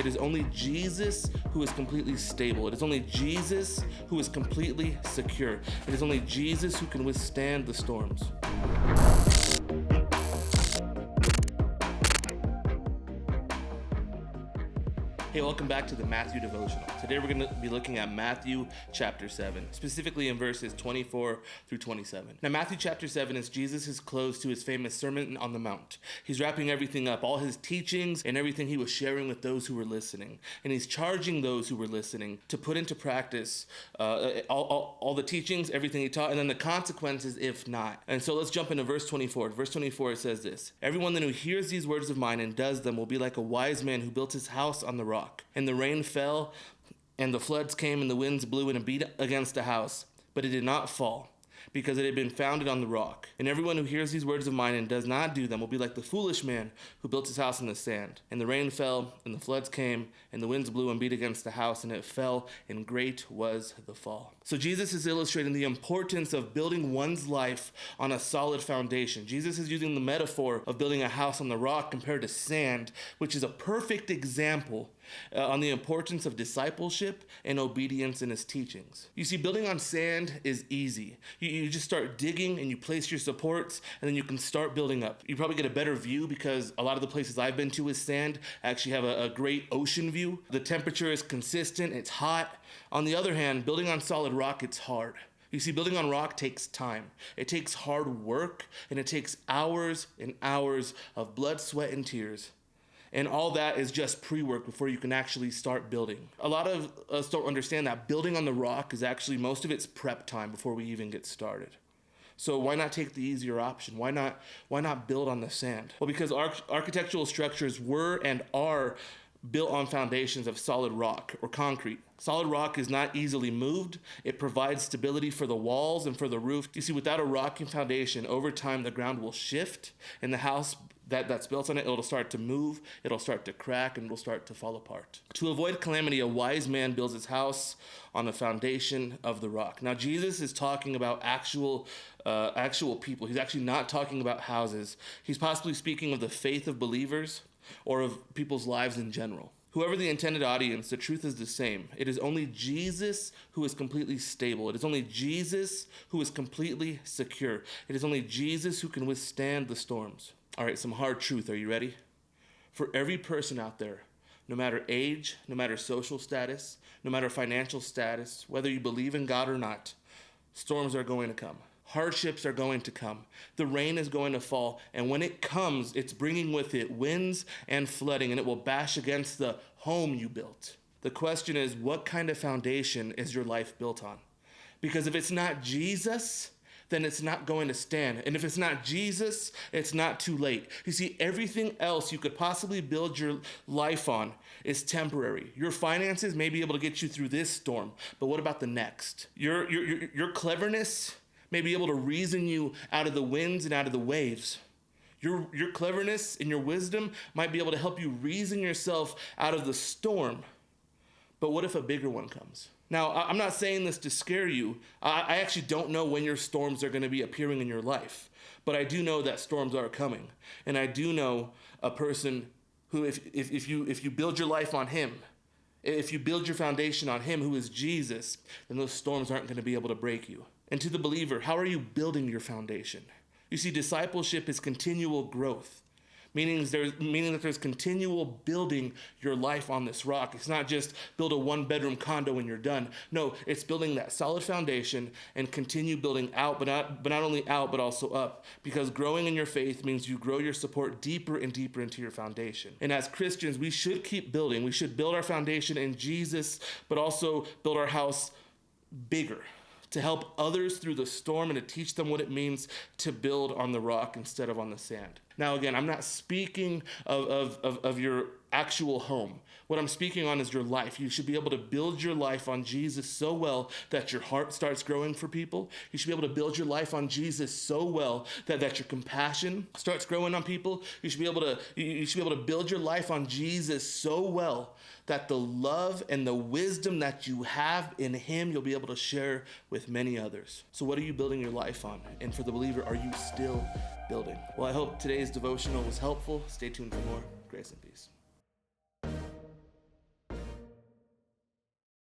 It is only Jesus who is completely stable. It is only Jesus who is completely secure. It is only Jesus who can withstand the storms. Hey, welcome back to the Matthew devotional. Today we're going to be looking at Matthew chapter 7, specifically in verses 24 through 27. Now, Matthew chapter 7 is Jesus' close to his famous Sermon on the Mount. He's wrapping everything up, all his teachings and everything he was sharing with those who were listening. And he's charging those who were listening to put into practice all the teachings, everything he taught, and then the consequences if not. And so let's jump into verse 24. Verse 24, it says this: "Everyone then who hears these words of mine and does them will be like a wise man who built his house on the rock. And the rain fell, and the floods came, and the winds blew and beat against the house. But it did not fall, because it had been founded on the rock. And everyone who hears these words of mine and does not do them will be like the foolish man who built his house on the sand. And the rain fell, and the floods came, and the winds blew and beat against the house, and it fell, and great was the fall." So Jesus is illustrating the importance of building one's life on a solid foundation. Jesus is using the metaphor of building a house on the rock compared to sand, which is a perfect example on the importance of discipleship and obedience in his teachings. You see, building on sand is easy. You just start digging and you place your supports, and then you can start building up. You probably get a better view because a lot of the places I've been to with sand actually have a great ocean view. The temperature is consistent, it's hot. On the other hand, building on solid rock, it's hard. You see, building on rock takes time. It takes hard work, and it takes hours and hours of blood, sweat, and tears. And all that is just pre-work before you can actually start building. A lot of us don't understand that building on the rock is actually most of its prep time before we even get started. So why not take the easier option? Why not build on the sand? Well, because architectural structures were and are built on foundations of solid rock or concrete. Solid rock is not easily moved. It provides stability for the walls and for the roof. You see, without a rocky foundation, over time the ground will shift, and the house that's built on it, it'll start to move, it'll start to crack, and it'll start to fall apart. To avoid calamity, a wise man builds his house on the foundation of the rock. Now, Jesus is talking about actual people. He's actually not talking about houses. He's possibly speaking of the faith of believers or of people's lives in general. Whoever the intended audience, the truth is the same. It is only Jesus who is completely stable. It is only Jesus who is completely secure. It is only Jesus who can withstand the storms. All right, some hard truth. Are you ready? For every person out there, no matter age, no matter social status, no matter financial status, whether you believe in God or not, storms are going to come. Hardships are going to come. The rain is going to fall. And when it comes, it's bringing with it winds and flooding, and it will bash against the home you built. The question is, what kind of foundation is your life built on? Because if it's not Jesus, then it's not going to stand. And if it's not Jesus, it's not too late. You see, everything else you could possibly build your life on is temporary. Your finances may be able to get you through this storm, but what about the next? Your cleverness may be able to reason you out of the winds and out of the waves. Your cleverness and your wisdom might be able to help you reason yourself out of the storm. But what if a bigger one comes? Now, I'm not saying this to scare you. I actually don't know when your storms are going to be appearing in your life. But I do know that storms are coming. And I do know a person who, if you build your life on him, if you build your foundation on him, who is Jesus, then those storms aren't going to be able to break you. And to the believer, how are you building your foundation? You see, discipleship is continual growth, meaning that there's continual building your life on this rock. It's not just build a one-bedroom condo and you're done. No, it's building that solid foundation and continue building out, but not only out, but also up. Because growing in your faith means you grow your support deeper and deeper into your foundation. And as Christians, we should keep building. We should build our foundation in Jesus, but also build our house bigger, to help others through the storm and to teach them what it means to build on the rock instead of on the sand. Now, again, I'm not speaking of your actual home. What I'm speaking on is your life. You should be able to build your life on Jesus so well that your heart starts growing for people. You should be able to build your life on Jesus so well that your compassion starts growing on people. You should be able to build your life on Jesus so well that the love and the wisdom that you have in him, you'll be able to share with many others. So what are you building your life on? And for the believer, are you still building? Well, I hope today's devotional was helpful. Stay tuned for more. Grace and peace.